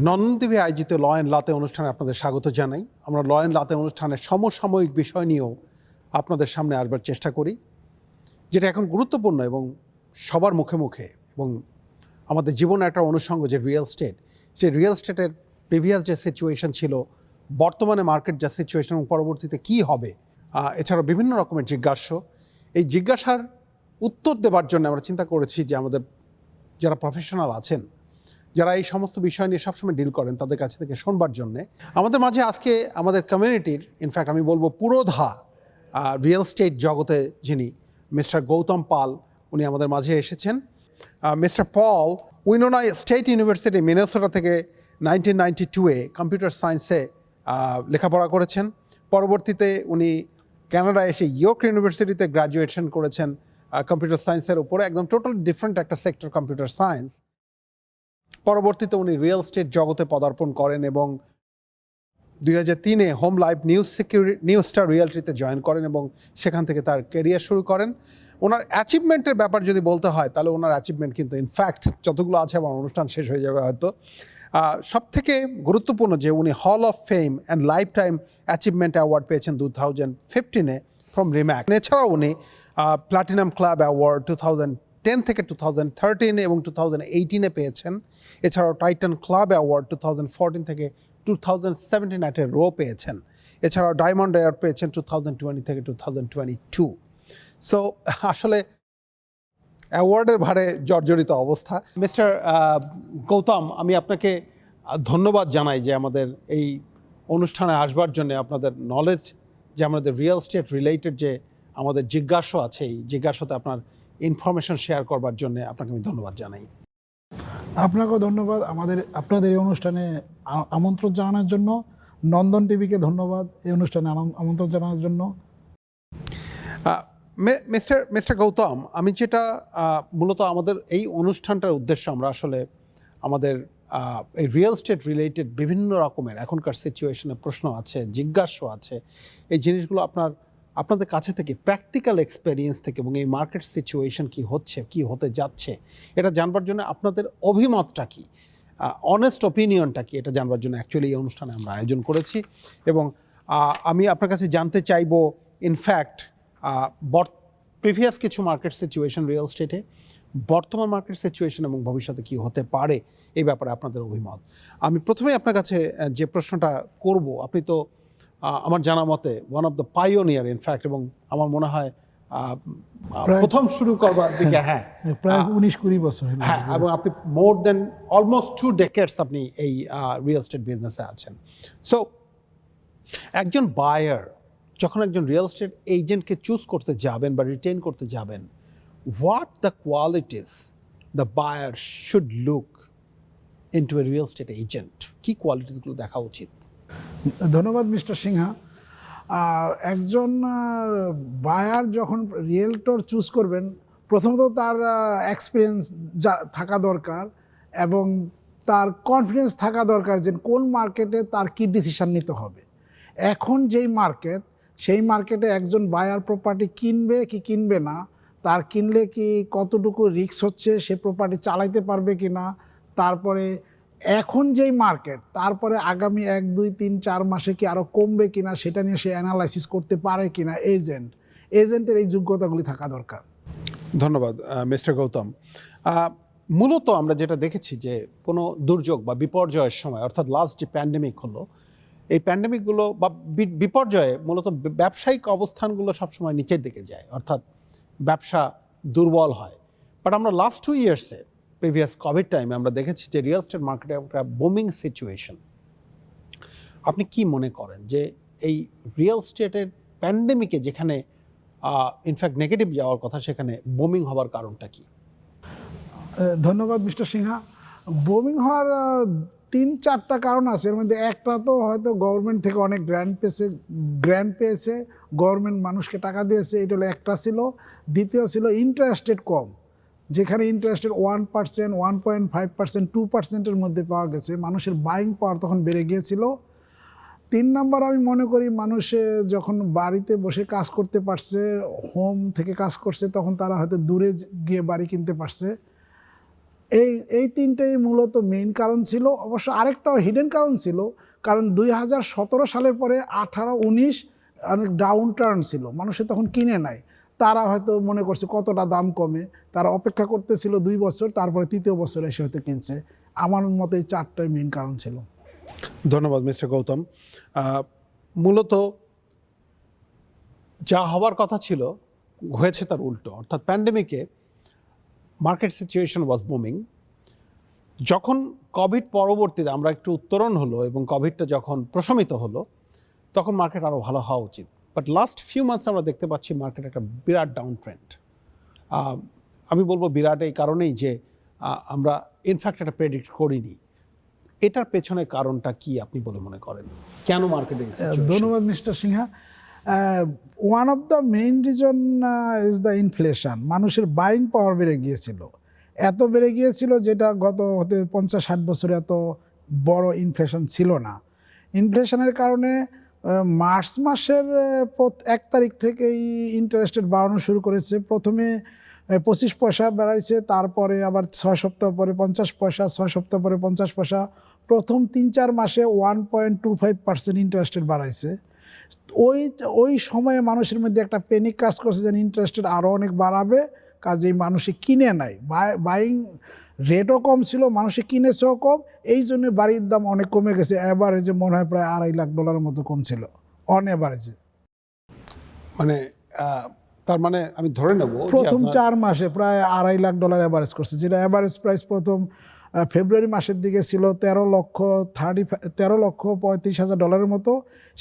নন্দন TV আয়োজিত law and লাতে অনুষ্ঠানে আপনাদের স্বাগত জানাই। আমরা ল অ্যান্ড লাতে অনুষ্ঠানের সমসাময়িক বিষয় নিয়েও আপনাদের সামনে আসবার চেষ্টা করি, যেটা এখন গুরুত্বপূর্ণ এবং সবার মুখে মুখে, এবং আমাদের জীবনে একটা অনুষঙ্গ যে রিয়েল স্টেট, সেই রিয়েল স্টেটের প্রিভিয়াস যে সিচুয়েশন ছিল, বর্তমানে মার্কেট যা সিচুয়েশন এবং পরবর্তীতে কী হবে, এছাড়াও বিভিন্ন রকমের জিজ্ঞাসা। এই জিজ্ঞাসার উত্তর দেবার জন্য আমরা চিন্তা করেছি যে আমাদের যারা প্রফেশনাল আছেন, যারা এই সমস্ত বিষয় নিয়ে সবসময় ডিল করেন, তাদের কাছ থেকে শুনবার জন্যে আমাদের মাঝে আজকে আমাদের কমিউনিটির, ইনফ্যাক্ট আমি বলবো পুরোধা রিয়েল স্টেট জগতে যিনি মিস্টার গৌতম পাল, উনি আমাদের মাঝে এসেছেন। মিস্টার পল উইনোনা স্টেট ইউনিভার্সিটি মিনেসোটা থেকে 1992-এ কম্পিউটার সায়েন্সে লেখাপড়া করেছেন। পরবর্তীতে উনি কানাডায় এসে ইয়র্ক ইউনিভার্সিটিতে গ্র্যাজুয়েশন করেছেন কম্পিউটার সায়েন্সের উপরে, একদম টোটাল ডিফারেন্ট একটা সেক্টর কম্পিউটার সায়েন্স। পরবর্তীতে উনি রিয়েল স্টেট জগতে পদার্পণ করেন এবং 2003-এ হোম লাইফ নিউ স্টার রিয়েলটিতে জয়েন করেন এবং সেখান থেকে তার ক্যারিয়ার শুরু করেন। ওনার অ্যাচিভমেন্টের ব্যাপার যদি বলতে হয়, তাহলে ওনার অ্যাচিভমেন্ট কিন্তু ইনফ্যাক্ট যতগুলো আছে, আমার অনুষ্ঠান শেষ হয়ে যাবে হয়তো। সব থেকে গুরুত্বপূর্ণ যে উনি hall of fame and life time achievement award পেয়েছেন 2015-এ ফ্রম রিম্যাক। এছাড়াও উনি প্লাটিনাম ক্লাব অ্যাওয়ার্ড 2010 থেকে 2013 এবং 2018-এ পেয়েছেন। এছাড়াও টাইটান ক্লাব অ্যাওয়ার্ড 2014 থেকে 2017 একটা রো পেয়েছেন। এছাড়াও ডায়মন্ড অ্যাওয়ার্ড পেয়েছেন 2020 থেকে 2022। সো আসলে অ্যাওয়ার্ডের ভারে জর্জরিত অবস্থা। মিস্টার গৌতম, আমি আপনাকে ধন্যবাদ জানাই যে আমাদের এই অনুষ্ঠানে আসবার জন্য, আপনাদের নলেজ যে আমাদের রিয়েল স্টেট রিলেটেড যে আমাদের জিজ্ঞাসা আছে, এই জিজ্ঞাসাতে আপনার ইনফরমেশন শেয়ার করবার জন্য আপনাকে আমি ধন্যবাদ জানাই। আপনাকেও ধন্যবাদ আপনাদের এই অনুষ্ঠানে আমন্ত্রণ জানানোর জন্য। নন্দন টিভিকে ধন্যবাদ এই অনুষ্ঠানে আমন্ত্রণ জানানোর জন্য। মিস্টার গৌতম, আমি যেটা মূলত আমাদের এই অনুষ্ঠানটার উদ্দেশ্য, আমরা আসলে আমাদের এই রিয়েল স্টেট রিলেটেড বিভিন্ন রকমের এখনকার সিচুয়েশনে প্রশ্ন আছে, জিজ্ঞাসা আছে, এই জিনিসগুলো আপনাদের কাছে থেকে প্র্যাকটিক্যাল এক্সপেরিয়েন্স থেকে এবং এই মার্কেট সিচুয়েশন কি হচ্ছে, কি হতে যাচ্ছে, এটা জানবার জন্য আপনাদের অভিমতটা কি, অনেস্ট অপিনিয়নটা কি, এটা জানবার জন্য অ্যাকচুয়ালি এই অনুষ্ঠানে আমরা আয়োজন করেছি। এবং আমি আপনার কাছে জানতে চাইব ইনফ্যাক্ট প্রিভিয়াস কিছু মার্কেট সিচুয়েশন রিয়েল স্টেটে, বর্তমান মার্কেট সিচুয়েশন এবং ভবিষ্যতে কি হতে পারে, এই ব্যাপারে আপনাদের অভিমত। আমি প্রথমেই আপনার কাছে যে প্রশ্নটা করব, আপনি তো আমার জানা মতে one of the pioneer in fact, এবং আমার মনে হয় প্রথম শুরু করবার দিকে, হ্যাঁ প্রায় 19-20 বছর, হ্যাঁ, এবং আপনি মোর দেন অলমোস্ট 2 decades আপনি এই রিয়েল স্টেট বিজনেসে আছেন। সো একজন বায়ার যখন একজন রিয়েল স্টেট এজেন্টকে চুজ করতে যাবেন বা রিটেন করতে যাবেন, what the qualities the buyer should look into a real estate agent, কী কোয়ালিটিসগুলো দেখা উচিত? ধন্যবাদ মিস্টার সিনহা। একজন বায়ার যখন রিয়েলটর চুজ করবেন, প্রথমত তার এক্সপিরিয়েন্স থাকা দরকার এবং তার কনফিডেন্স থাকা দরকার যে কোন মার্কেটে তার কী ডিসিশন নিতে হবে। এখন যেই মার্কেট, সেই মার্কেটে একজন বায়ার প্রপার্টি কিনবে কি কিনবে না, তার কিনলে কি কতটুকু রিস্ক হচ্ছে, সে প্রপার্টি চালাইতে পারবে কি না, তারপরে এখন যেই মার্কেট, তারপরে আগামী 1, 2, 3, 4 মাসে কি আরও কমবে কিনা, সেটা নিয়ে সে অ্যানালাইসিস করতে পারে কিনা। এজেন্টের এই যোগ্যতাগুলি থাকা দরকার। ধন্যবাদ মিস্টার গৌতম। মূলত আমরা যেটা দেখেছি যে কোনো দুর্যোগ বা বিপর্যয়ের সময়, অর্থাৎ লাস্ট যে প্যান্ডেমিক হলো, এই প্যান্ডেমিকগুলো বা বিপর্যয়ে মূলত ব্যবসায়িক অবস্থানগুলো সবসময় নিচের দিকে যায়, অর্থাৎ ব্যবসা দুর্বল হয়। বাট আমরা লাস্ট 2 ইয়ার্সে, প্রিভিয়াস কোভিড টাইমে আমরা দেখেছি যে রিয়েল স্টেট মার্কেটে একটা বুমিং সিচুয়েশন। আপনি কি মনে করেন যে এই রিয়েল স্টেটের প্যান্ডেমিকে, যেখানে ইনফ্যাক্ট নেগেটিভ যাওয়ার কথা, সেখানে বুমিং হওয়ার কারণটা কি? ধন্যবাদ মিস্টার সিনহা। বুমিং হওয়ার 3-4টা কারণ আছে। এর মধ্যে একটা তো হয়তো গভর্নমেন্ট থেকে অনেক গ্র্যান্ট পেয়েছে, গভর্নমেন্ট মানুষকে টাকা দিয়েছে, এটা হলো একটা ছিল। দ্বিতীয় ছিল ইন্টারেস্ট রেট কম, যেখানে ইন্টারেস্ট রেট 1%, 1.5%, 2%-এর মধ্যে পাওয়া গেছে, মানুষের বাইং পাওয়ার তখন বেড়ে গিয়েছিল। 3 নম্বর আমি মনে করি, মানুষে যখন বাড়িতে বসে কাজ করতে পারছে, হোম থেকে কাজ করছে, তখন তারা হয়তো দূরে গিয়ে বাড়ি কিনতে পারছে। এই এই তিনটেই মূলত মেইন কারণ ছিল। অবশ্য আরেকটাও হিডেন কারণ ছিল, কারণ 2017 সালের পরে 18-19 অনেক ডাউন টার্ন ছিল, মানুষে তখন কিনে নাই। তারা হয়তো মনে করছে কতটা দাম কমে, তারা অপেক্ষা করতেছিল 2 বছর, তারপরে তৃতীয় বছর এসে হয়তো কিনছে। আমার মতে এই চারটাই মেইন কারণ ছিল। ধন্যবাদ মিস্টার গৌতম। মূলত যা হওয়ার কথা ছিল হয়েছে তার উল্টো, অর্থাৎ প্যান্ডেমিকে মার্কেট সিচুয়েশন ওয়াজ বুমিং। যখন কোভিড পরবর্তীতে আমরা একটু উত্তরণ হলো এবং কোভিডটা যখন প্রশমিত হলো, তখন মার্কেট আরও ভালো হওয়া উচিত। বাট লাস্ট ফিউ মান্থস আমরা দেখতে পাচ্ছি মার্কেট একটা বিরাট ডাউন ট্রেন্ড। আমি বলবো বিরাট এই কারণেই যে আমরা ইনফ্যাক্ট এটা প্রেডিক্ট করিনি। এটার পেছনে কারণটা কি আপনি বলে মনে করেন? কেন মার্কেটে? ধন্যবাদ mister Sinha. One of the main reason is the inflation. মানুষের বাইং পাওয়ার বেড়ে গিয়েছিল, এত বেড়ে গিয়েছিল যেটা গত 50-60 বছরে এত বড় ইনফ্লেশন ছিল না। ইনফ্লেশনের কারণে মার্চ মাসের 1 তারিখ থেকেই ইন্টারেস্ট রেট বাড়ানো শুরু করেছে। প্রথমে 25 পয়সা বাড়াইছে, তারপরে আবার 6 সপ্তাহ পরে 50 পয়সা, 6 সপ্তাহ পরে 50 পয়সা। প্রথম 3-4 মাসে 1.25% ইন্টারেস্ট রেট বাড়াইছে। ওই সময়ে মানুষের মধ্যে একটা প্যানিক কাজ করছে যে ইন্টারেস্ট রেট আরও অনেক বাড়াবে, কাজেই মানুষে কিনে নাই, বাইং রেটও কম ছিল, মানুষে কিনেছেও কম। এই জন্য বাড়ির দাম অনেক কমে গেছে। অ্যাভারেজে মনে হয় প্রায় $2.5 লাখ মতো কমছিল অন অ্যাভারেজে। মানে তার মানে আমি ধরে নেব প্রথম 4 মাসে প্রায় $2.5 লাখ অ্যাভারেজ করছে, যেটা অ্যাভারেজ প্রাইস প্রথম ফেব্রুয়ারি মাসের দিকে ছিল $13,35,000 মতো।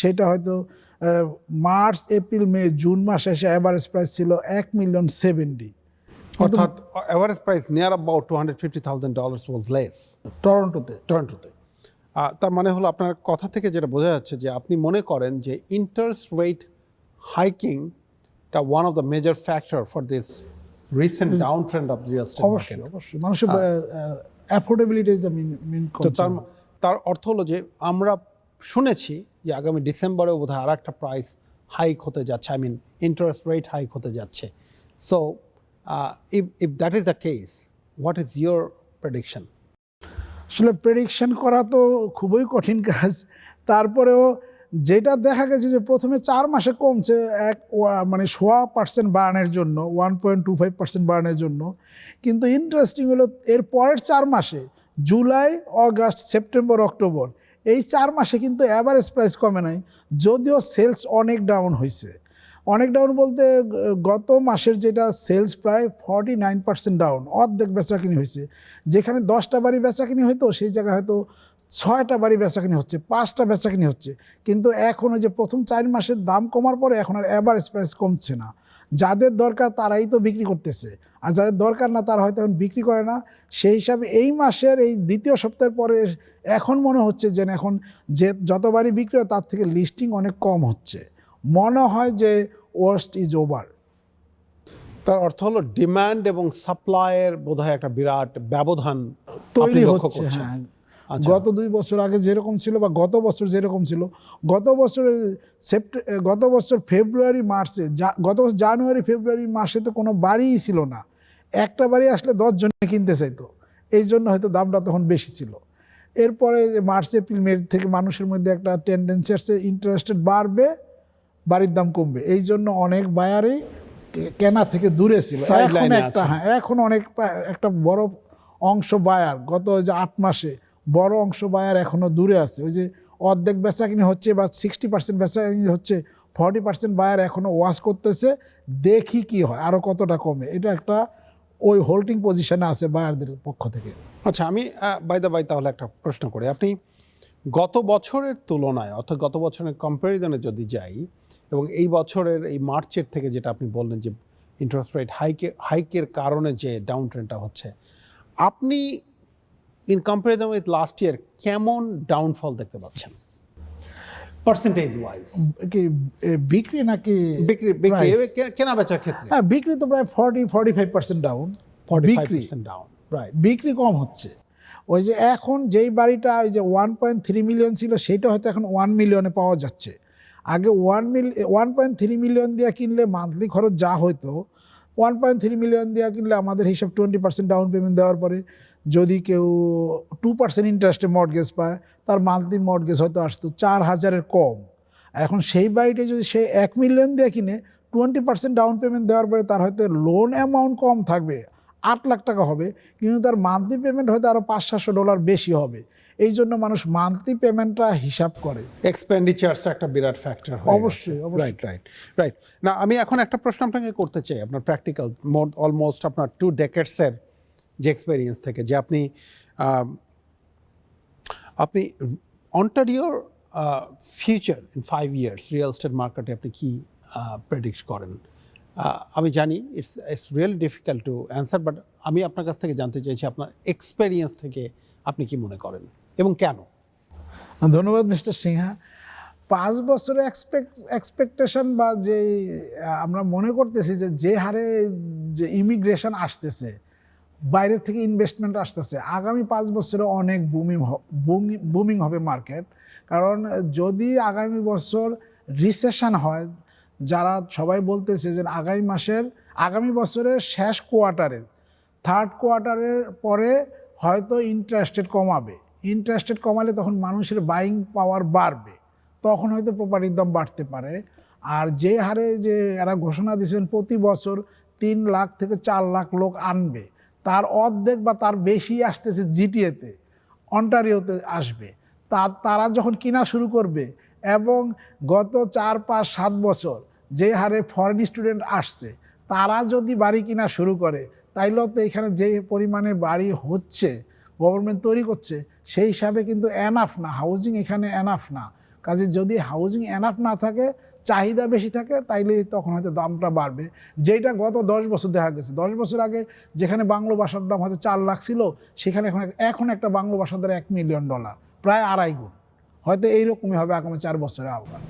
সেটা হয়তো মার্চ, এপ্রিল, মে, জুন মাসে এসে অ্যাভারেজ প্রাইস ছিল $1,70,000। অর্থাৎ average price near about $250,000 was less টরন্টোতে। তার মানে হলো আপনার কথা থেকে যেটা বোঝা যাচ্ছে যে আপনি মনে করেন যে ইন্টারেস্ট রেট হাইকিংটা one of the major factor for this recent down trend of real estate market. অবশ্যই মানুষের affordability is the main concern. তার অর্থ হলো যে আমরা শুনেছি যে আগামী ডিসেম্বরেও বোধহয় আর একটা প্রাইস হাইক হতে যাচ্ছে, I mean interest rate hike হতে যাচ্ছে। So if that is the case, what is your prediction? আসলে প্রেডিকশন করা তো খুবই কঠিন কাজ। তারপরেও যেটা দেখা গেছে যে প্রথমে 4 মাসে কমছে মানে 0.5% বাড়ানোর জন্য, 1.25% বাড়ানোর জন্য। কিন্তু ইন্টারেস্টিং হলো এর পরের 4 মাসে, জুলাই, অগাস্ট, সেপ্টেম্বর, অক্টোবর, এই 4 মাসে কিন্তু অ্যাভারেজ প্রাইস কমে নাই, যদিও সেলস অনেক ডাউন হয়েছে। অনেক ডাউন বলতে গত মাসের যেটা সেলস প্রায় 49% ডাউন, অর্ধেক বেচাকিনি হয়েছে। যেখানে 10টা বাড়ি বেচাকিনি হয়তো সেই জায়গায় হয়তো 6টা বাড়ি বেচাকিনি হচ্ছে, 5টা বেচাকিনি হচ্ছে। কিন্তু এখন ওই যে প্রথম 4 মাসের দাম কমার পরে এখন আর অ্যাভারেজ প্রাইস কমছে না। যাদের দরকার তারাই তো বিক্রি করতেছে, আর যাদের দরকার না তারা হয়তো এখন বিক্রি করে না। সেই হিসাবে এই মাসের এই দ্বিতীয় সপ্তাহের পরে এখন মনে হচ্ছে যে এখন যে যত বাড়ি বিক্রি হয় তার থেকে লিস্টিং অনেক কম হচ্ছে। মনে হয় যে ওয়ার্স্ট ইজ ওভার। তার অর্থ হলো ডিমান্ড এবং সাপ্লাইয়ের বোধহয় একটা বিরাট ব্যবধান তৈরি হচ্ছে। হ্যাঁ, গত 2 বছর আগে যেরকম ছিল বা গত বছর যেরকম ছিল, গত বছর ফেব্রুয়ারি মার্চে, গত বছর জানুয়ারি ফেব্রুয়ারি মাসে তো কোনো বাড়িই ছিল না। একটা বাড়ি আসলে 10 জনে কিনতে চাইতো, এই জন্য হয়তো দামটা তখন বেশি ছিল। এরপরে মার্চ, এপ্রিল, মে থেকে মানুষের মধ্যে একটা টেন্ডেন্সি আসছে ইন্টারেস্টেড বাড়বে, বাড়ির দাম কমবে। এই জন্য অনেক বায়ারই কেনা থেকে দূরে ছিল। এখন অনেক একটা বড় অংশ বায়ার, গত যে 8 মাসে বড় অংশ বায়ার এখনো দূরে আছে। ওই যে অর্ধেক বেচাকিনি হচ্ছে বা 60% বেচাকিনি হচ্ছে, 40% বায়ার এখনো ওয়াচ করতেছে, দেখি কি হয়, আরও কতটা কমে। এটা একটা ওই হোল্ডিং পজিশনে আছে বায়ারদের পক্ষ থেকে। আচ্ছা, আমি বাই তাহলে একটা প্রশ্ন করি। আপনি গত বছরের তুলনায়, অর্থাৎ গত বছরের কম্প্যারিজনে যদি যাই এবং এই বছরের এই মার্চের থেকে যেটা আপনি বললেন যে ইন্টারেস্ট রেট হাইকের কারণে যে ডাউন ট্রেন্ডটা হচ্ছে, আপনি in comparison with last year কেমন ডাউনফল দেখতে পাচ্ছেন পার্সেন্টেজ ওয়াইজ? কি বিক্রি নাকি বিক্রি কেনা বেচার ক্ষেত্রে? হ্যাঁ, বিক্রি তো প্রায় 40-45% ডাউন। 45% down, right. বিক্রি কম হচ্ছে। ওই যে এখন যেই বাড়িটা ওই যে 1.3 মিলিয়ন ছিল সেটা হয়তো এখন 1 মিলিয়নে পাওয়া যাচ্ছে। আগে 1.3 মিলিয়ন দিয়ে কিনলে মান্থলি খরচ যা হয়তো, 1.3 মিলিয়ন দিয়ে কিনলে আমাদের হিসাব 20% ডাউন পেমেন্ট দেওয়ার পরে যদি কেউ 2% ইন্টারেস্টে মর্টগেজ পায়, তার মান্থলি মর্টগেজ হয়তো আসতো 4,000-এর কম। এখন সেই বাড়িটা যদি সে 1 মিলিয়ন দিয়ে কিনে 20% ডাউন পেমেন্ট দেওয়ার পরে তার হয়তো লোন অ্যামাউন্ট কম থাকবে, 8 লাখ টাকা হবে, কিন্তু তার মান্থলি পেমেন্ট হয়তো আরও $500-700 বেশি হবে। এই জন্য মানুষ মান্থলি পেমেন্টটা হিসাব করে। এক্সপেন্ডিচারসটা একটা বিরাট ফ্যাক্টর। অবশ্যই, অবশ্যই। রাইট। না, আমি এখন একটা প্রশ্ন আপনাকে করতে চাই, আপনার প্র্যাকটিক্যাল অলমোস্ট আপনার 2 ডেকেডসের যে এক্সপেরিয়েন্স থেকে, যে আপনি অন্টারিওর future in 5 years real estate মার্কেটে আপনি কি প্রেডিক্ট করেন? আমি জানি it's really difficult to answer, but আমি আপনার কাছ থেকে জানতে চাইছি আপনার এক্সপেরিয়েন্স থেকে আপনি কি মনে করেন এবং কেন? ধন্যবাদ মিস্টার সিনহা। 5 বছরের এক্সপেকটেশন বা যে আমরা মনে করতেছি যে হারে যে ইমিগ্রেশন আসতেছে, বাইরের থেকে ইনভেস্টমেন্ট আসতেছে, আগামী 5 বছরে অনেক বুমিং হবে মার্কেট। কারণ যদি আগামী বছর রিসেশন হয়, যারা সবাই বলতেছে যে আগামী বছরের শেষ কোয়ার্টারে, 3rd কোয়ার্টারের পরে হয়তো ইন্টারেস্ট রেট কমাবে। ইন্টারেস্ট রেট কমালে তখন মানুষের বাইং পাওয়ার বাড়বে, তখন হয়তো প্রপার্টির দাম বাড়তে পারে। আর যে হারে যে এরা ঘোষণা দিয়েছেন প্রতি বছর 3 লাখ থেকে 4 লাখ লোক আনবে, তার অর্ধেক বা তার বেশি আসতেছে জিটিএতে, অন্টারিওতে আসবে। তারা যখন কিনা শুরু করবে এবং গত 4, 5, 7 বছর যে হারে ফরেন স্টুডেন্ট আসছে, তারা যদি বাড়ি কিনা শুরু করে, তাইলেও তো এখানে যে পরিমাণে বাড়ি হচ্ছে, গভর্নমেন্ট তৈরি করছে, সেই হিসাবে কিন্তু এনাফ না, হাউজিং এখানে এনাফ না। কাজে যদি হাউজিং এনাফ না থাকে, চাহিদা বেশি থাকে, তাইলে তখন হয়তো দামটা বাড়বে। যেটা গত 10 বছর দেখা গেছে। 10 বছর আগে যেখানে বাংলো বাসার দাম হয়তো 4 লাখ ছিল, সেখানে এখন একটা বাংলো বাসার দাম $1 মিলিয়ন, প্রায় 2.5 গুণ। হয়তো এইরকমই হবে আগামী 4 বছরে আবার।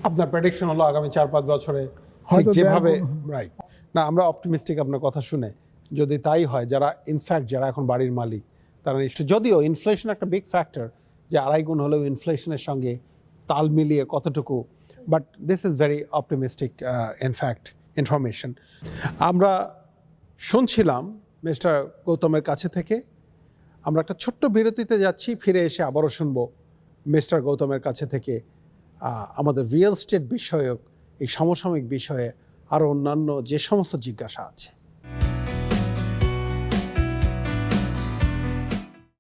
আপনার প্রেডিকশন হলো আগামী 4-5 বছরে হয়তো যেভাবে, রাইট? না, আমরা অপটিমিস্টিক আপনার কথা শুনে। যদি তাই হয়, যারা এখন বাড়ির মালিক, তারা নিশ্চয়ই, যদিও ইনফ্লেশন একটা বিগ ফ্যাক্টর, যে 2.5 গুণ হলেও ইনফ্লেশনের সঙ্গে তাল মিলিয়ে কতটুকু, but this is very optimistic in fact information. আমরা শুনছিলাম মিস্টার গৌতমের কাছে থেকে। আমরা একটা ছোট্ট বিরতিতে যাচ্ছি, ফিরে এসে আবারও শুনবো মিস্টার গৌতমের কাছে থেকে আমাদের রিয়েল এস্টেট বিষয়ক এই সমসাময়িক বিষয়ে আরও অন্যান্য যে সমস্ত জিজ্ঞাসা আছে।